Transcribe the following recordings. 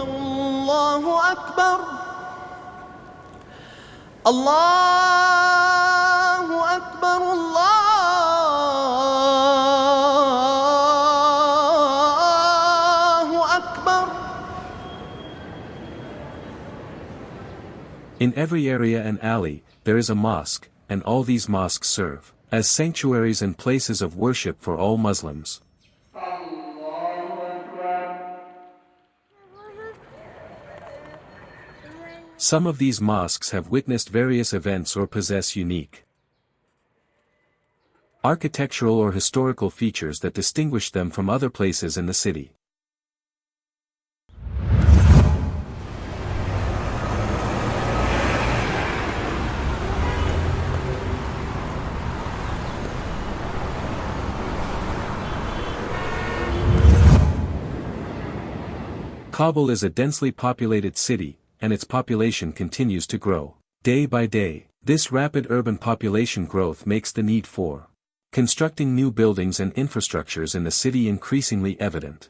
الله أكبر الله أكبر الله أكبر. In every area and alley, there is a mosque, and all these mosques serve as sanctuaries and places of worship for all Muslims. Some of these mosques have witnessed various events or possess unique architectural or historical features that distinguish them from other places in the city. Kabul is a densely populated city, and its population continues to grow. Day by day, this rapid urban population growth makes the need for constructing new buildings and infrastructures in the city increasingly evident.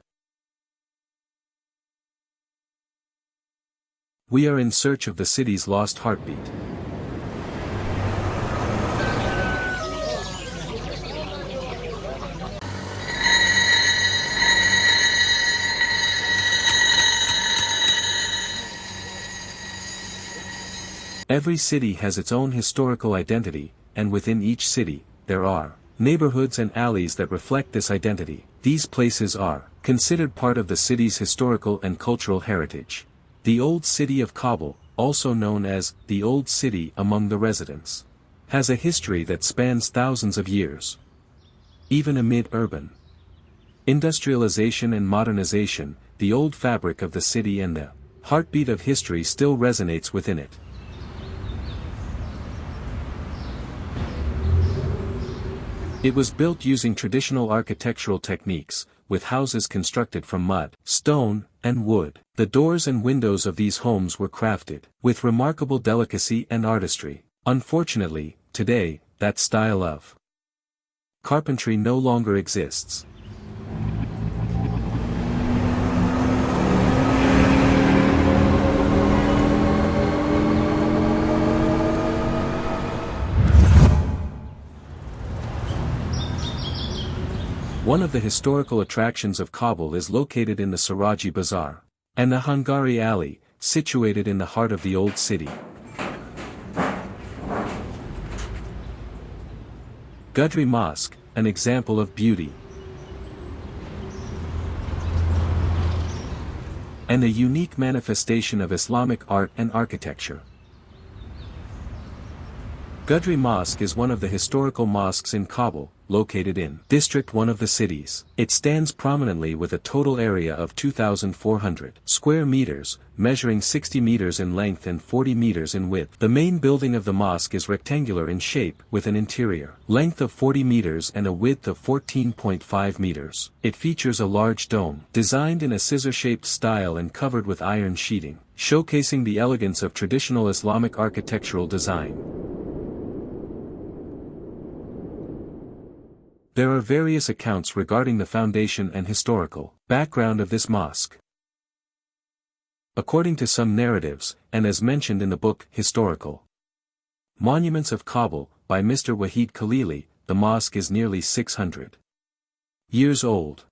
We are in search of the city's lost heartbeat. Every city has its own historical identity, and within each city, there are neighborhoods and alleys that reflect this identity. These places are considered part of the city's historical and cultural heritage. The Old City of Kabul, also known as the Old City among the residents, has a history that spans thousands of years. Even amid urban industrialization and modernization, the old fabric of the city and the heartbeat of history still resonates within it. It was built using traditional architectural techniques, with houses constructed from mud, stone, and wood. The doors and windows of these homes were crafted with remarkable delicacy and artistry. Unfortunately, today, that style of carpentry no longer exists. One of the historical attractions of Kabul is located in the Saraji Bazaar, and the Hungary Alley, situated in the heart of the old city. Gudri Mosque, an example of beauty and a unique manifestation of Islamic art and architecture. Gudri Mosque is one of the historical mosques in Kabul, located in District 1 of the cities. It stands prominently with a total area of 2,400 square meters, measuring 60 meters in length and 40 meters in width. The main building of the mosque is rectangular in shape, with an interior length of 40 meters and a width of 14.5 meters. It features a large dome, designed in a scissor-shaped style and covered with iron sheeting, showcasing the elegance of traditional Islamic architectural design. There are various accounts regarding the foundation and historical background of this mosque. According to some narratives, and as mentioned in the book Historical Monuments of Kabul, by Mr. Wahid Khalili, the mosque is nearly 600 years old.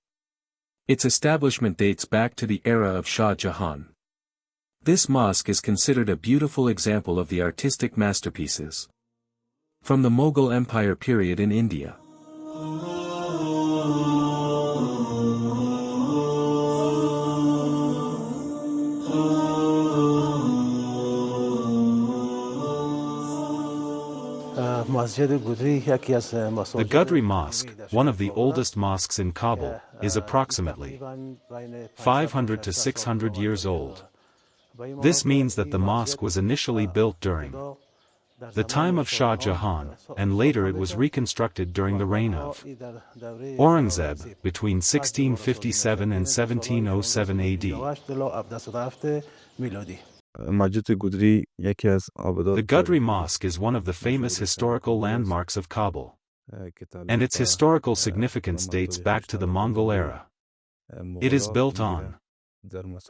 Its establishment dates back to the era of Shah Jahan. This mosque is considered a beautiful example of the artistic masterpieces from the Mughal Empire period in India. The Gudri Mosque, one of the oldest mosques in Kabul, is approximately 500 to 600 years old. This means that the mosque was initially built during the time of Shah Jahan, and later it was reconstructed during the reign of Aurangzeb, between 1657 and 1707 AD. The Gudri Mosque is one of the famous historical landmarks of Kabul, and its historical significance dates back to the Mongol era. It is built on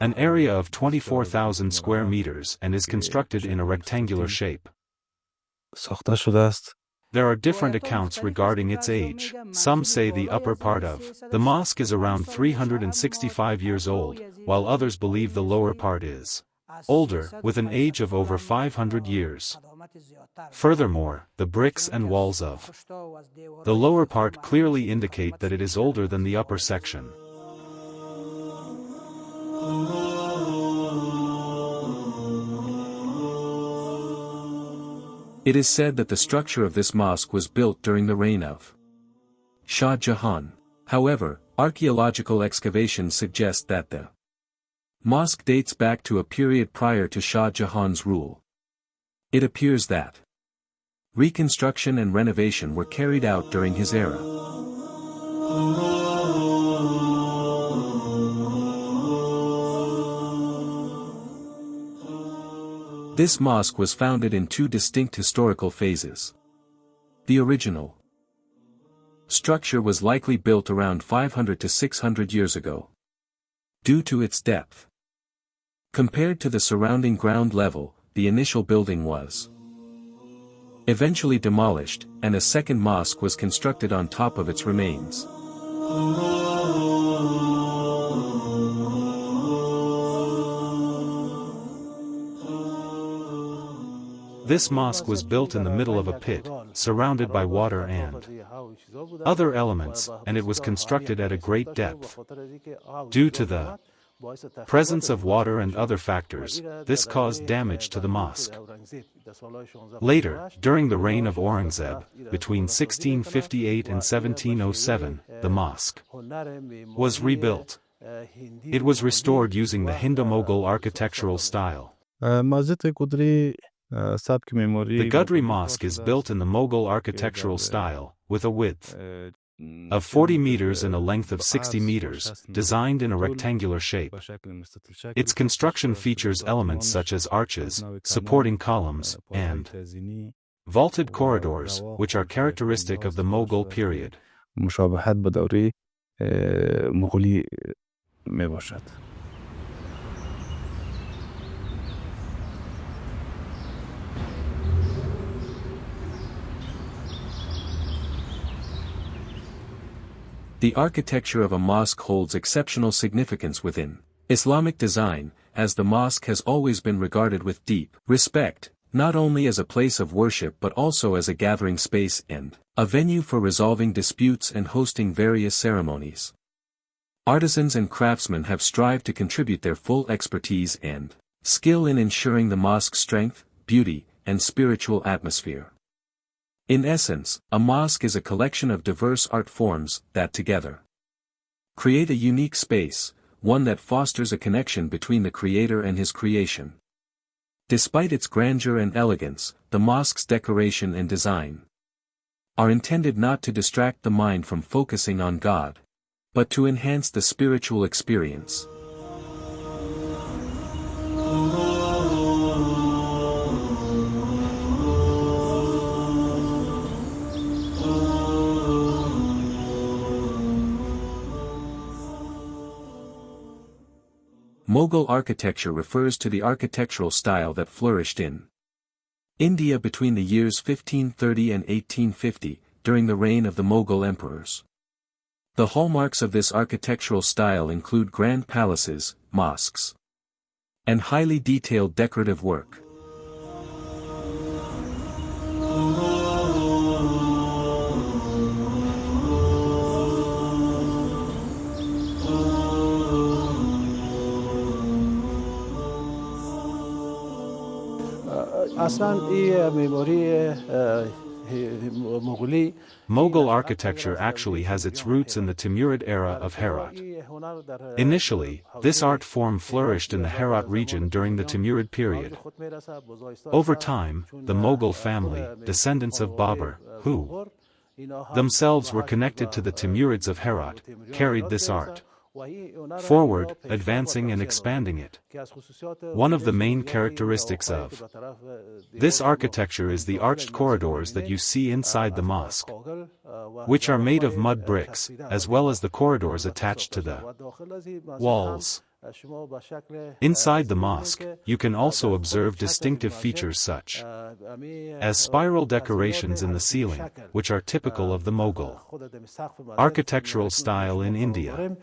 an area of 24,000 square meters and is constructed in a rectangular shape. There are different accounts regarding its age. Some say the upper part of the mosque is around 365 years old, while others believe the lower part is older, with an age of over 500 years. Furthermore, the bricks and walls of the lower part clearly indicate that it is older than the upper section. It is said that the structure of this mosque was built during the reign of Shah Jahan. However, archaeological excavations suggest that the mosque dates back to a period prior to Shah Jahan's rule. It appears that reconstruction and renovation were carried out during his era. This mosque was founded in two distinct historical phases. The original structure was likely built around 500 to 600 years ago. Due to its depth compared to the surrounding ground level, the initial building was eventually demolished, and a second mosque was constructed on top of its remains. This mosque was built in the middle of a pit, surrounded by water and other elements, and it was constructed at a great depth. Due to the presence of water and other factors, this caused damage to the mosque. Later, during the reign of Aurangzeb, between 1658 and 1707, the mosque was rebuilt. It was restored using the Hindu-Mughal architectural style. The Gudri Mosque is built in the Mughal architectural style, with a width of 40 meters and a length of 60 meters, designed in a rectangular shape. Its construction features elements such as arches, supporting columns, and vaulted corridors, which are characteristic of the Mughal period. The architecture of a mosque holds exceptional significance within Islamic design, as the mosque has always been regarded with deep respect, not only as a place of worship but also as a gathering space and a venue for resolving disputes and hosting various ceremonies. Artisans and craftsmen have strived to contribute their full expertise and skill in ensuring the mosque's strength, beauty, and spiritual atmosphere. In essence, a mosque is a collection of diverse art forms that together create a unique space, one that fosters a connection between the creator and his creation. Despite its grandeur and elegance, the mosque's decoration and design are intended not to distract the mind from focusing on God, but to enhance the spiritual experience. Mughal architecture refers to the architectural style that flourished in India between the years 1530 and 1850, during the reign of the Mughal emperors. The hallmarks of this architectural style include grand palaces, mosques, and highly detailed decorative work. Mughal architecture actually has its roots in the Timurid era of Herat. Initially, this art form flourished in the Herat region during the Timurid period. Over time, the Mughal family, descendants of Babur, who themselves were connected to the Timurids of Herat, carried this art forward, advancing and expanding it. One of the main characteristics of this architecture is the arched corridors that you see inside the mosque, which are made of mud bricks, as well as the corridors attached to the walls. Inside the mosque, you can also observe distinctive features such as spiral decorations in the ceiling, which are typical of the Mughal architectural style in India.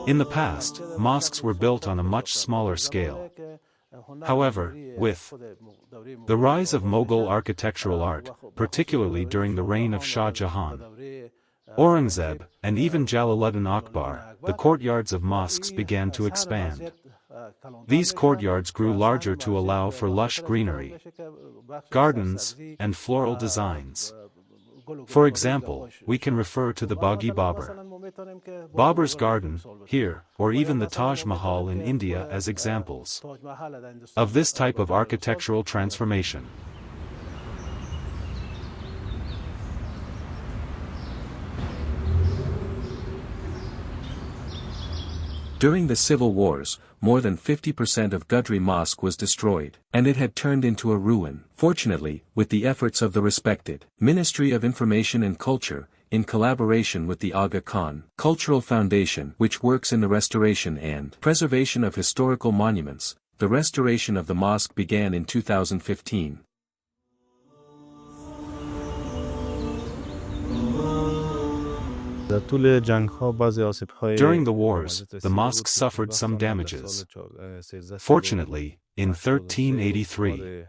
In the past, mosques were built on a much smaller scale. However, with the rise of Mughal architectural art, particularly during the reign of Shah Jahan, Aurangzeb, and even Jalaluddin Akbar, the courtyards of mosques began to expand. These courtyards grew larger to allow for lush greenery, gardens, and floral designs. For example, we can refer to the Baghi Babar, Babar's garden, here, or even the Taj Mahal in India as examples of this type of architectural transformation. During the civil wars, more than 50% of Gudri Mosque was destroyed, and it had turned into a ruin. Fortunately, with the efforts of the respected Ministry of Information and Culture, in collaboration with the Aga Khan Cultural Foundation, which works in the restoration and preservation of historical monuments, the restoration of the mosque began in 2015. During the wars, the mosque suffered some damages. Fortunately, in 1383,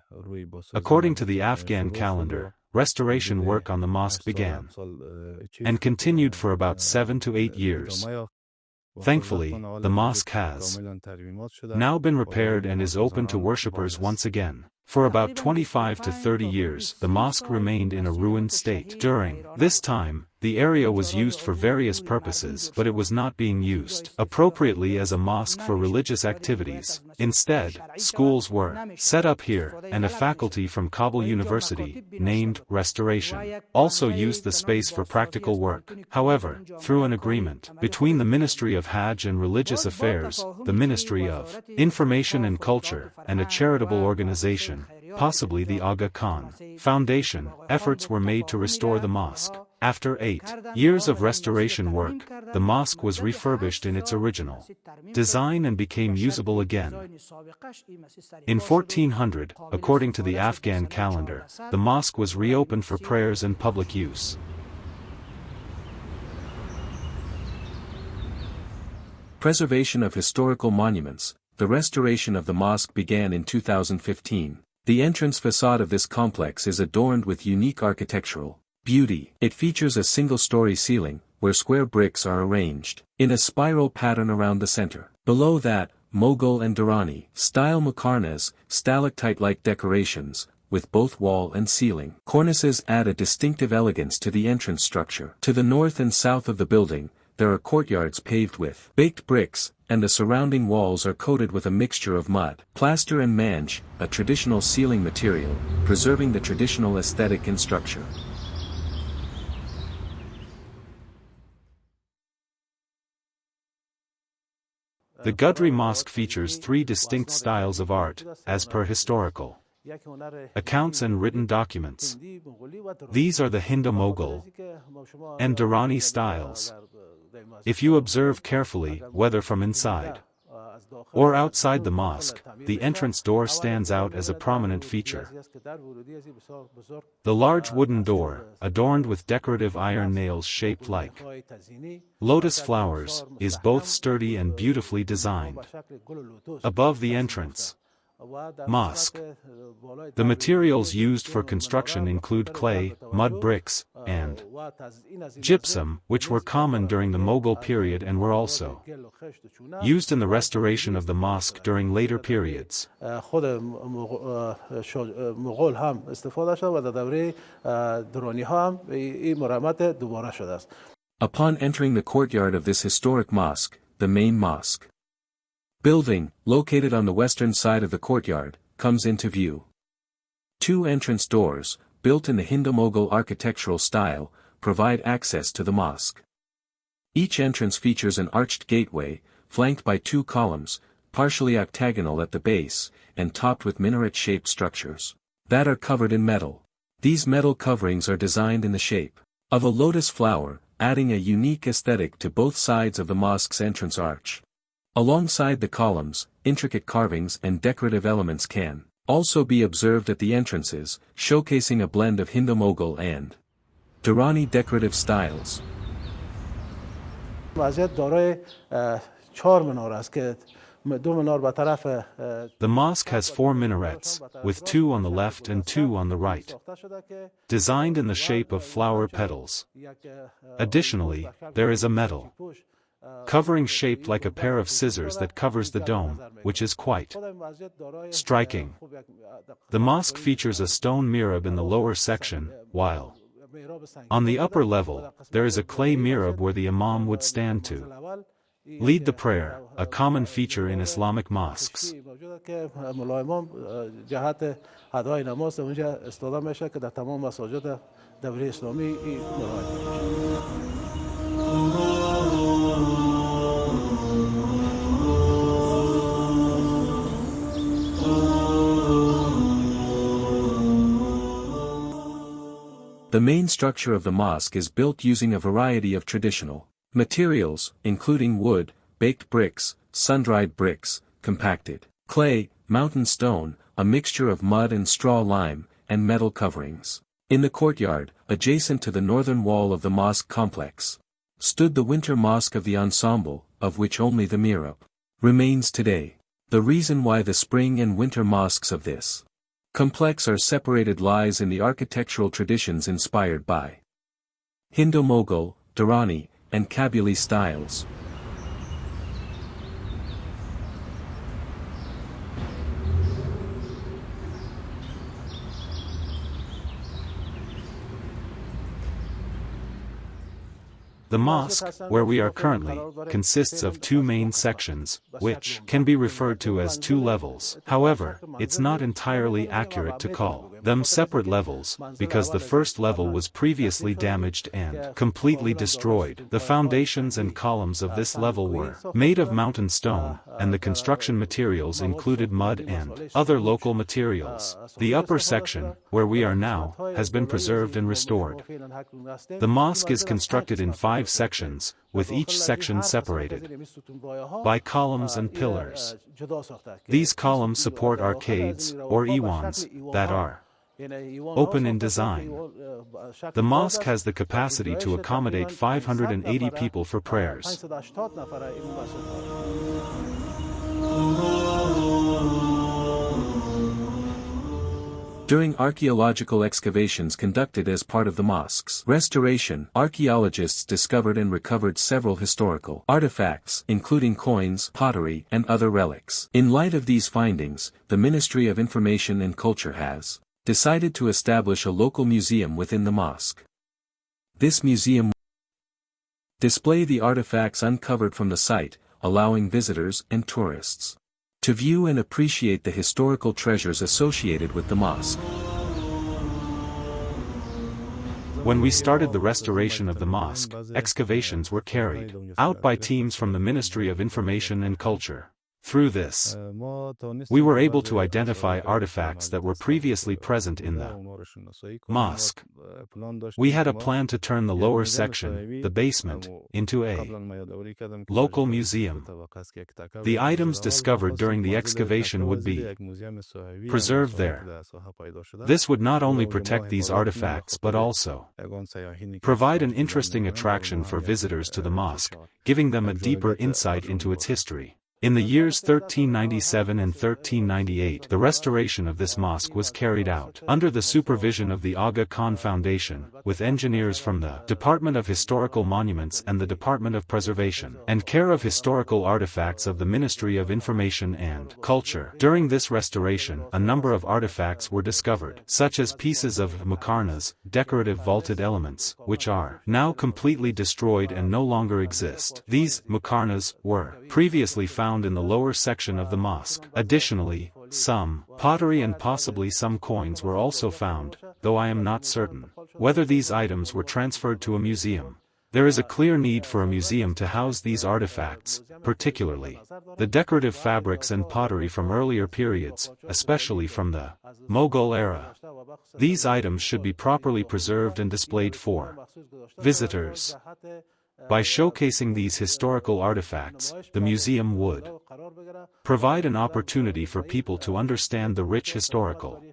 according to the Afghan calendar, restoration work on the mosque began and continued for about 7 to 8 years. Thankfully, the mosque has now been repaired and is open to worshippers once again. For about 25 to 30 years, the mosque remained in a ruined state. During this time, the area was used for various purposes, but it was not being used appropriately as a mosque for religious activities. Instead, schools were set up here, and a faculty from Kabul University, named Restoration, also used the space for practical work. However, through an agreement between the Ministry of Hajj and Religious Affairs, the Ministry of Information and Culture, and a charitable organization, possibly the Aga Khan Foundation, efforts were made to restore the mosque. After 8 years of restoration work, the mosque was refurbished in its original design and became usable again. In 1400, according to the Afghan calendar, the mosque was reopened for prayers and public use. Preservation of historical monuments. The restoration of the mosque began in 2015. The entrance facade of this complex is adorned with unique architectural beauty. It features a single-story ceiling, where square bricks are arranged in a spiral pattern around the center. Below that, Mughal and Durrani style muqarnas, stalactite-like decorations, with both wall and ceiling cornices add a distinctive elegance to the entrance structure. To the north and south of the building, there are courtyards paved with baked bricks, and the surrounding walls are coated with a mixture of mud, plaster and mange, a traditional ceiling material, preserving the traditional aesthetic and structure. The Gudri Mosque features 3 distinct styles of art, as per historical accounts and written documents. These are the Hindu-Mughal and Durrani styles. If you observe carefully, whether from inside or outside the mosque, the entrance door stands out as a prominent feature. The large wooden door, adorned with decorative iron nails shaped like lotus flowers, is both sturdy and beautifully designed. Above the entrance mosque, the materials used for construction include clay, mud bricks, and gypsum, which were common during the Mughal period and were also used in the restoration of the mosque during later periods. Upon entering the courtyard of this historic mosque, the main mosque building, located on the western side of the courtyard, comes into view. 2 entrance doors, built in the Hindu-Mughal architectural style, provide access to the mosque. Each entrance features an arched gateway, flanked by 2 columns, partially octagonal at the base, and topped with minaret-shaped structures that are covered in metal. These metal coverings are designed in the shape of a lotus flower, adding a unique aesthetic to both sides of the mosque's entrance arch. Alongside the columns, intricate carvings and decorative elements can also be observed at the entrances, showcasing a blend of Hindu-Mughal and Durrani decorative styles. The mosque has 4 minarets, with 2 on the left and 2 on the right, designed in the shape of flower petals. Additionally, there is a metal covering shaped like a pair of scissors that covers the dome, which is quite striking. The mosque features a stone mihrab in the lower section, while on the upper level, there is a clay mihrab where the imam would stand to lead the prayer, a common feature in Islamic mosques. The main structure of the mosque is built using a variety of traditional materials, including wood, baked bricks, sun-dried bricks, compacted clay, mountain stone, a mixture of mud and straw lime, and metal coverings. In the courtyard, adjacent to the northern wall of the mosque complex, stood the winter mosque of the ensemble, of which only the mihrab remains today. The reason why the spring and winter mosques of this complex are separated lies in the architectural traditions inspired by Hindu-Mughal, Durrani, and Kabuli styles. The mosque, where we are currently, consists of 2 main sections, which can be referred to as 2 levels. However, it's not entirely accurate to call them separate levels, because the first level was previously damaged and completely destroyed. The foundations and columns of this level were made of mountain stone, and the construction materials included mud and other local materials. The upper section, where we are now, has been preserved and restored. The mosque is constructed in 5 sections, with each section separated by columns and pillars. These columns support arcades, or iwans, that are open in design. The mosque has the capacity to accommodate 580 people for prayers. During archaeological excavations conducted as part of the mosque's restoration, archaeologists discovered and recovered several historical artifacts, including coins, pottery, and other relics. In light of these findings, the Ministry of Information and Culture has decided to establish a local museum within the mosque. This museum will display the artifacts uncovered from the site, allowing visitors and tourists to view and appreciate the historical treasures associated with the mosque. When we started the restoration of the mosque, excavations were carried out by teams from the Ministry of Information and Culture. Through this, we were able to identify artifacts that were previously present in the mosque. We had a plan to turn the lower section, the basement, into a local museum. The items discovered during the excavation would be preserved there. This would not only protect these artifacts but also provide an interesting attraction for visitors to the mosque, giving them a deeper insight into its history. In the years 1397 and 1398, the restoration of this mosque was carried out under the supervision of the Aga Khan Foundation, with engineers from the Department of Historical Monuments and the Department of Preservation and Care of Historical Artifacts of the Ministry of Information and Culture. During this restoration, a number of artifacts were discovered, such as pieces of muqarnas, decorative vaulted elements, which are now completely destroyed and no longer exist. These muqarnas were previously found in the lower section of the mosque. Additionally, some pottery and possibly some coins were also found, though I am not certain whether these items were transferred to a museum. There is a clear need for a museum to house these artifacts, particularly the decorative fabrics and pottery from earlier periods, especially from the Mughal era. These items should be properly preserved and displayed for visitors. By showcasing these historical artifacts, the museum would provide an opportunity for people to understand the rich historical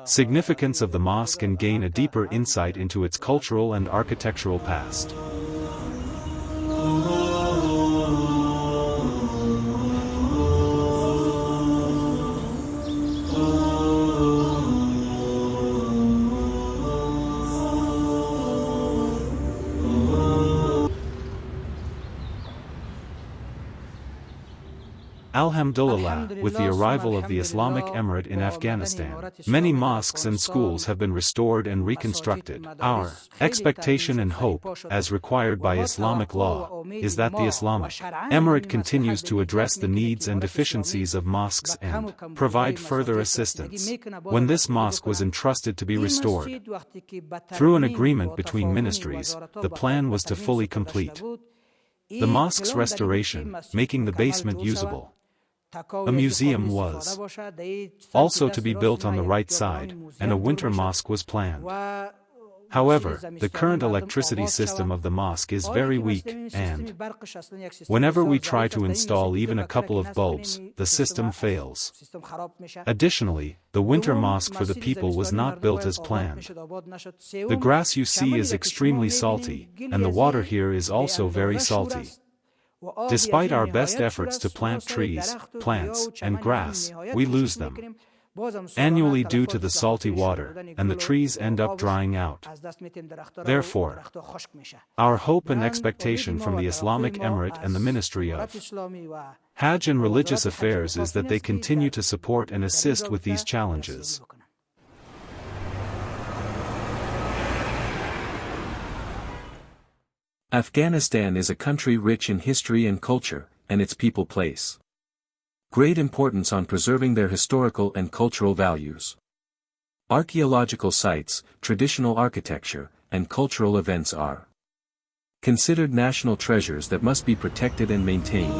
significance of the mosque and gain a deeper insight into its cultural and architectural past. Alhamdulillah, with the arrival of the Islamic Emirate in Afghanistan, many mosques and schools have been restored and reconstructed. Our expectation and hope, as required by Islamic law, is that the Islamic Emirate continues to address the needs and deficiencies of mosques and provide further assistance. When this mosque was entrusted to be restored, through an agreement between ministries, the plan was to fully complete the mosque's restoration, making the basement usable. A museum was also to be built on the right side, and a winter mosque was planned. However, the current electricity system of the mosque is very weak, and whenever we try to install even a couple of bulbs, the system fails. Additionally, the winter mosque for the people was not built as planned. The grass you see is extremely salty, and the water here is also very salty. Despite our best efforts to plant trees, plants, and grass, we lose them annually due to the salty water, and the trees end up drying out. Therefore, our hope and expectation from the Islamic Emirate and the Ministry of Hajj and Religious Affairs is that they continue to support and assist with these challenges. Afghanistan is a country rich in history and culture, and its people place great importance on preserving their historical and cultural values. Archaeological sites, traditional architecture, and cultural events are considered national treasures that must be protected and maintained.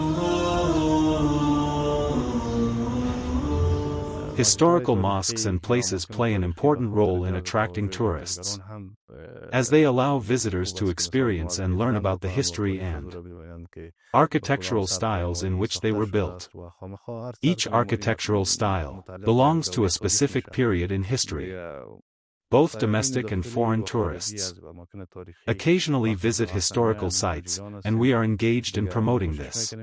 Historical mosques and places play an important role in attracting tourists, as they allow visitors to experience and learn about the history and architectural styles in which they were built. Each architectural style belongs to a specific period in history. Both domestic and foreign tourists occasionally visit historical sites, and we are engaged in promoting this.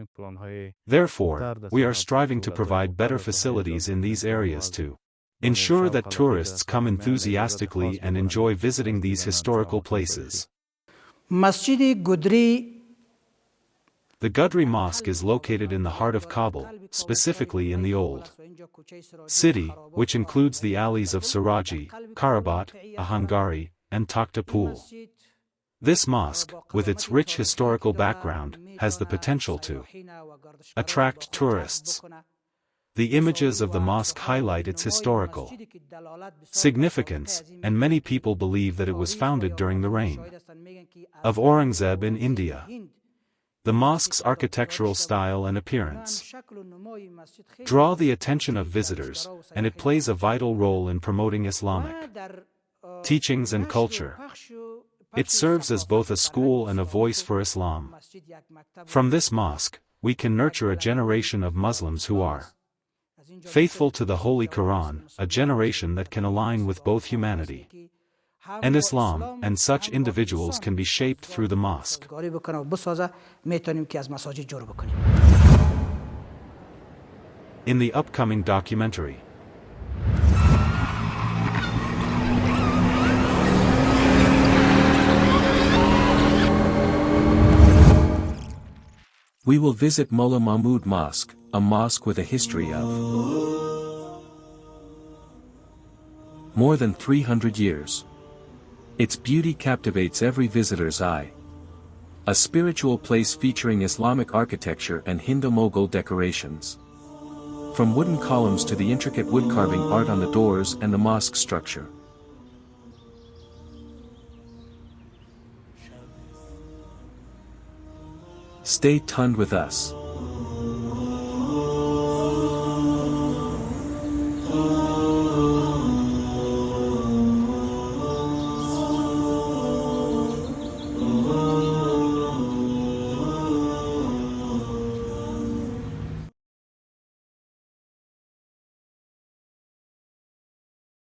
Therefore, we are striving to provide better facilities in these areas to ensure that tourists come enthusiastically and enjoy visiting these historical places. The Gudri Mosque is located in the heart of Kabul, specifically in the Old City, which includes the alleys of Saraji, Karabat, Ahangari, and Takhtapul. This mosque, with its rich historical background, has the potential to attract tourists. The images of the mosque highlight its historical significance, and many people believe that it was founded during the reign of Aurangzeb in India. The mosque's architectural style and appearance draw the attention of visitors, and it plays a vital role in promoting Islamic teachings and culture. It serves as both a school and a voice for Islam. From this mosque, we can nurture a generation of Muslims who are faithful to the Holy Quran, a generation that can align with both humanity and Islam, and such individuals can be shaped through the mosque. In the upcoming documentary, we will visit Mullah Mahmud Mosque, a mosque with a history of more than 300 years. Its beauty captivates every visitor's eye. A spiritual place featuring Islamic architecture and Hindu-Mughal decorations. From wooden columns to the intricate wood-carving art on the doors and the mosque structure. Stay tuned with us.